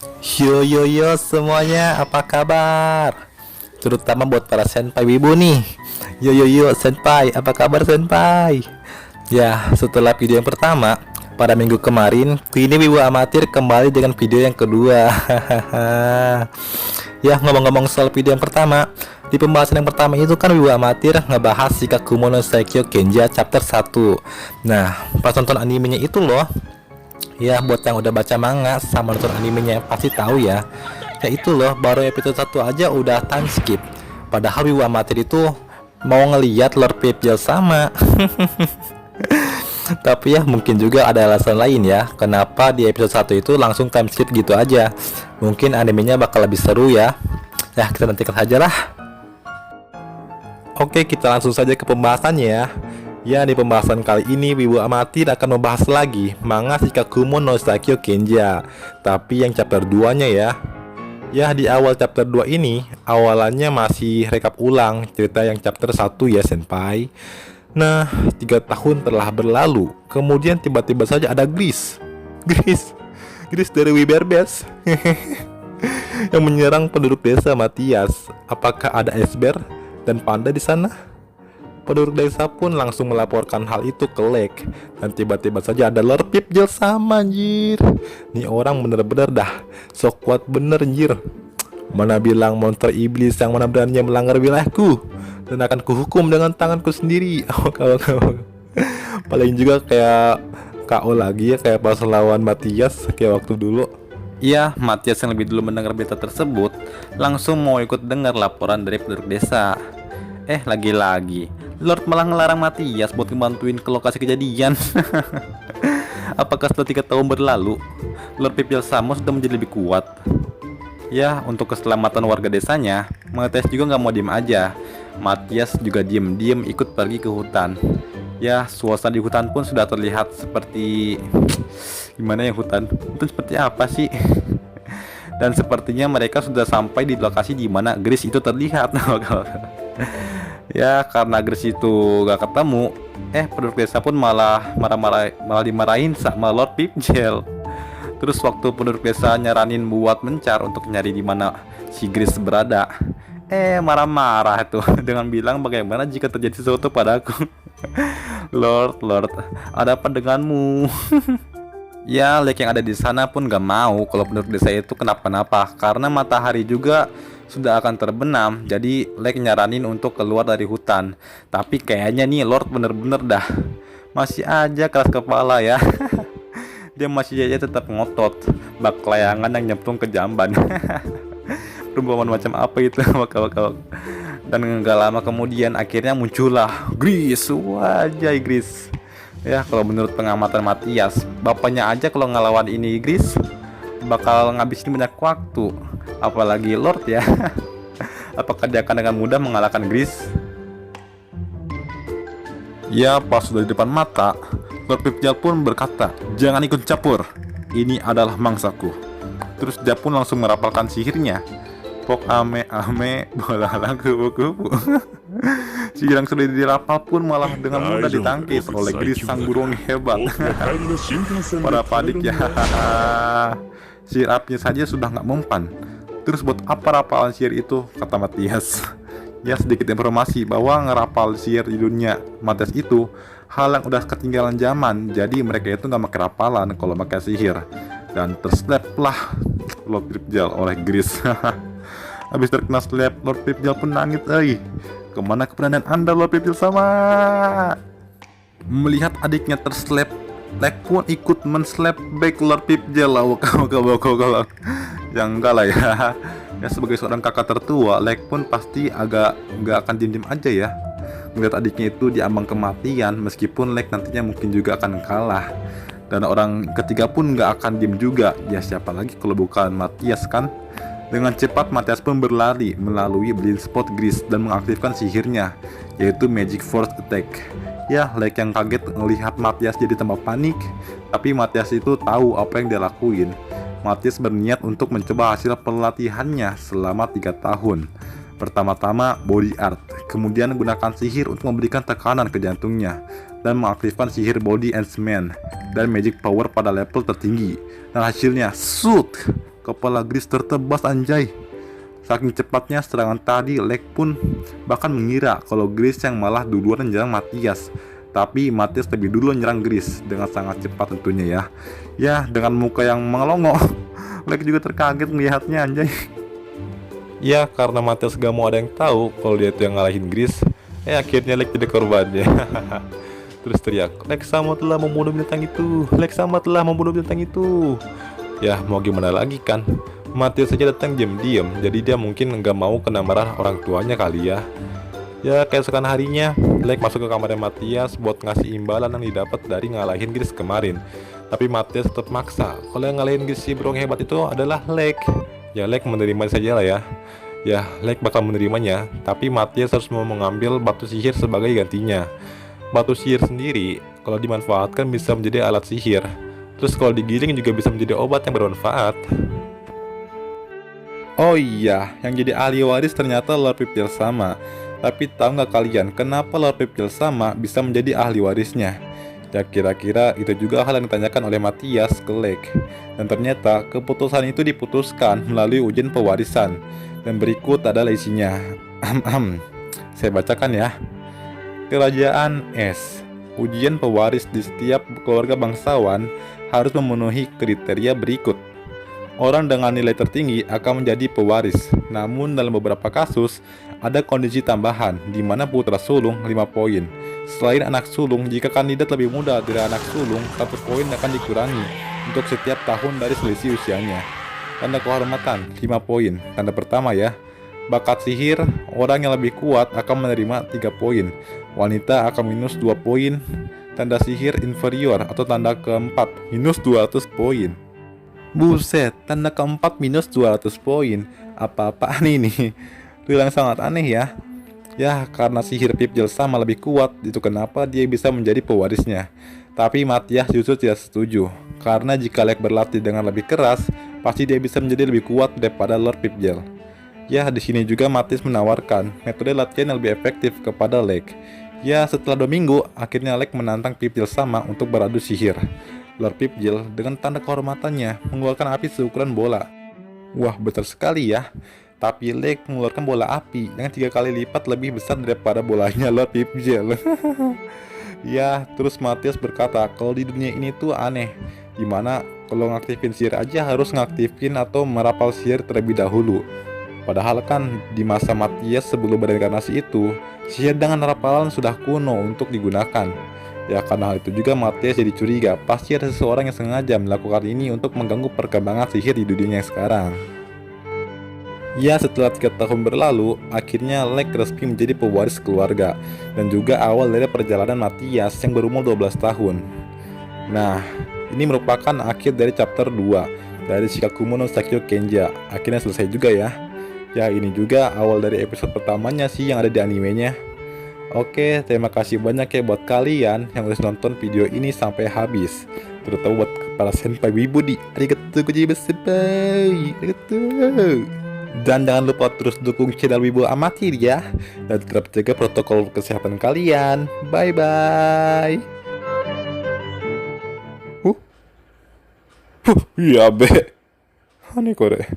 Yo yo yo semuanya, apa kabar? Terutama buat para senpai wibu nih. Yo yo yo senpai, apa kabar senpai? Ya, setelah video yang pertama pada minggu kemarin, kini wibu amatir kembali dengan video yang kedua. Ya, ngomong-ngomong soal video yang pertama, di pembahasan yang pertama itu kan wibu amatir ngebahas Shikakumo no Saikyo Genja chapter 1. Nah, pas nonton animenya itu loh. Ya, buat yang udah baca manga sama nonton animenya pasti tahu ya. Ya itu loh, baru episode 1 aja udah time skip. Padahal wibu amatir itu mau ngeliat Lord Pipjel sama. Tapi ya mungkin juga ada alasan lain ya, kenapa di episode 1 itu langsung time skip gitu aja. Mungkin animenya bakal lebih seru ya. Ya, kita nantikan saja lah. Oke, kita langsung saja ke pembahasannya ya. Ya, di pembahasan kali ini wibu amatir akan membahas lagi manga Shikakumo no Saikyo Genja, tapi yang chapter 2-nya ya. Ya, di awal chapter 2 ini awalannya masih rekap ulang cerita yang chapter 1 ya senpai. Nah, 3 tahun telah berlalu. Kemudian tiba-tiba saja ada Gris dari Wiberbes yang menyerang penduduk desa Matias. Apakah ada Esber dan Panda di sana? Penduduk desa pun langsung melaporkan hal itu ke Lek. Dan tiba-tiba saja ada Lord Pipjel sama anjir. Nih orang bener-bener dah sok kuat bener anjir. Mana bilang monster iblis yang mana beraninya melanggar wilayahku, dan akan kuhukum dengan tanganku sendiri. Paling juga kayak KO lagi ya, kayak pas lawan Matias kayak waktu dulu. Iya, Matias yang lebih dulu mendengar berita tersebut langsung mau ikut dengar laporan dari penduduk desa. Lagi-lagi Lord malah ngelarang Matias buat ngebantuin ke lokasi kejadian. Apakah setelah 3 tahun berlalu Lord Pipjel Samo sudah menjadi lebih kuat? Ya, untuk keselamatan warga desanya, Matias juga nggak mau diem aja. Matias juga diem-diem ikut pergi ke hutan. Ya, suasana di hutan pun sudah terlihat seperti gimana ya hutan? Hutan seperti apa sih? Dan sepertinya mereka sudah sampai di lokasi di mana Gris itu terlihat. Ya, karena Gris itu gak ketemu, penduduk desa pun malah dimarahin sama Lord Pipjel. Terus waktu penduduk desa nyaranin buat mencar untuk nyari di mana si Gris berada, marah-marah itu dengan bilang bagaimana jika terjadi sesuatu padaku. Lord, ada apa denganmu? Ya, Lek yang ada di sana pun gak mau kalau penduduk desa itu kenapa-napa, karena matahari juga sudah akan terbenam. Jadi Lek nyaranin untuk keluar dari hutan. Tapi kayaknya nih Lord bener-bener dah masih aja keras kepala ya. Dia masih aja tetap ngotot bak layangan yang nyemplung ke jamban. Perumpamaan macam apa itu? Dan gak lama kemudian akhirnya muncullah Gris. Wajah Gris. Ya, kalau menurut pengamatan Matias, bapaknya aja kalau ngelawan ini Gris bakal ngabisin banyak waktu, apalagi Lord ya. Apakah dia akan dengan mudah mengalahkan Gris? Ya, pas sudah di depan mata, Lord Pipjel pun berkata, "Jangan ikut campur, ini adalah mangsaku." Terus dia pun langsung merapalkan sihirnya. Pok ame bolalang kupu-kupu. Sihir yang sudah dirapal pun malah dengan mudah ditangkis oleh Gris sang burung hebat. Para padik ya. Sihir apinya saja sudah nggak mempan. Terus buat apa rapalan sihir itu, kata Matias. Ya, sedikit informasi bahwa ngerapal sihir di dunia Matias itu hal yang udah ketinggalan zaman. Jadi mereka itu nggak pakai rapalan kalau pakai sihir. Dan terslaplah Lord Pipjel oleh Gris. Habis terkena slap, Lord Pipjel pun nangis. Kemana keberanian Anda, Lord Pipjel sama? Melihat adiknya terslap, Lek pun ikut men-slap back Lord Pipjel. Ya enggak lah ya. Ya, sebagai seorang kakak tertua, Lek pun pasti agak nggak akan diem-diem aja ya melihat adiknya itu diambang kematian, meskipun Lek nantinya mungkin juga akan kalah. Dan orang ketiga pun nggak akan diem juga. Ya, siapa lagi kalau bukan Matias kan? Dengan cepat Matias pun berlari melalui blind spot Gris dan mengaktifkan sihirnya, yaitu Magic Force Attack. Ya, Lek yang kaget melihat Matias jadi tambah panik. Tapi Matias itu tahu apa yang dia lakuin. Matias berniat untuk mencoba hasil pelatihannya selama 3 tahun. Pertama-tama body art, kemudian gunakan sihir untuk memberikan tekanan ke jantungnya, dan mengaktifkan sihir body enhancement dan magic power pada level tertinggi. Dan hasilnya, shoot! kepala Gris tertebas anjay. Saking cepatnya serangan tadi, Lake pun bahkan mengira kalau Gris yang malah duluan menyerang Matthias. Tapi Matthias lebih dulu menyerang Gris dengan sangat cepat tentunya ya. Ya, dengan muka yang mengelongo. Lake juga terkaget melihatnya anjay. Ya, karena Matthias gak mau ada yang tahu kalau dia itu yang ngalahin Gris. Akhirnya Lake jadi korbannya. Terus teriak, Lake sama telah membunuh binatang itu. Lake sama telah membunuh binatang itu. Ya, mau gimana lagi kan? Matthias saja datang diam-diam, jadi dia mungkin nggak mau kena marah orang tuanya kali ya. Ya, keesokan harinya, Lake masuk ke kamarnya Matthias buat ngasih imbalan yang didapat dari ngalahin Gris kemarin. Tapi Matthias tetap maksa, kalau yang ngalahin Gris si bro hebat itu adalah Lake. Ya, Lake menerima saja lah ya. Ya, Lake bakal menerimanya, tapi Matthias harus mau mengambil batu sihir sebagai gantinya. Batu sihir sendiri, kalau dimanfaatkan bisa menjadi alat sihir. Terus kalau digiling juga bisa menjadi obat yang bermanfaat. Oh iya, yang jadi ahli waris ternyata Lord Pipjel sama. Tapi tahu nggak kalian kenapa Lord Pipjel sama bisa menjadi ahli warisnya? Ya kira-kira itu juga hal yang ditanyakan oleh Matthias ke Lake. Dan ternyata keputusan itu diputuskan melalui ujian pewarisan. Dan berikut adalah isinya. Saya bacakan ya. Kerajaan S. Ujian pewaris di setiap keluarga bangsawan harus memenuhi kriteria berikut. Orang dengan nilai tertinggi akan menjadi pewaris. Namun dalam beberapa kasus ada kondisi tambahan di mana putra sulung 5 poin. Selain anak sulung, jika kandidat lebih muda dari anak sulung, 1 poin akan dikurangi untuk setiap tahun dari selisih usianya. Tanda kehormatan 5 poin. Tanda pertama ya. Bakat sihir, orang yang lebih kuat akan menerima 3 poin. Wanita akan minus 2 poin. Tanda sihir inferior atau tanda keempat minus 200 poin. Buset, tanda keempat minus 200 poin. Apa-apaan ini? Itu yang sangat aneh ya. Ya, karena sihir Pipjel sama lebih kuat, itu kenapa dia bisa menjadi pewarisnya. Tapi Matthias justru tidak setuju. Karena jika Lake berlatih dengan lebih keras, pasti dia bisa menjadi lebih kuat daripada Lord Pipjel. Ya, di sini juga Matthias menawarkan metode latihan yang lebih efektif kepada Lake. Ya, setelah 2 minggu, akhirnya Lake menantang Pipjel sama untuk beradu sihir. Lord Pipjel dengan tanda kehormatannya mengeluarkan api seukuran bola. Wah, besar sekali ya. Tapi Lake mengeluarkan bola api yang 3 kali lipat lebih besar daripada bolanya Lord Pipjel. Ya, terus Matthias berkata kalau di dunia ini tuh aneh, dimana kalau ngaktifin sihir aja harus ngaktifin atau merapal sihir terlebih dahulu. Padahal kan di masa Matthias sebelum bereinkarnasi itu, sihir dengan rapalan sudah kuno untuk digunakan. Ya, karena hal itu juga Matthias jadi curiga, pasti ada seseorang yang sengaja melakukan ini untuk mengganggu perkembangan sihir di dunia yang sekarang. Ya, setelah 3 tahun berlalu, akhirnya Lake resmi menjadi pewaris keluarga, dan juga awal dari perjalanan Matthias yang berumur 12 tahun. Nah, ini merupakan akhir dari chapter 2 dari Shikakumo no Sakyo Kenja. Akhirnya selesai juga ya. Ya, ini juga awal dari episode pertamanya sih yang ada di animenya. Oke, terima kasih banyak ya buat kalian yang udah nonton video ini sampai habis. Terutama buat para senpai wibu di arigatou gozaimasu senpai. Arigatou. Dan jangan lupa terus dukung channel Wibu Amatir ya. Dan tetap jaga protokol kesehatan kalian. Bye bye. Iya be. Aneh kore.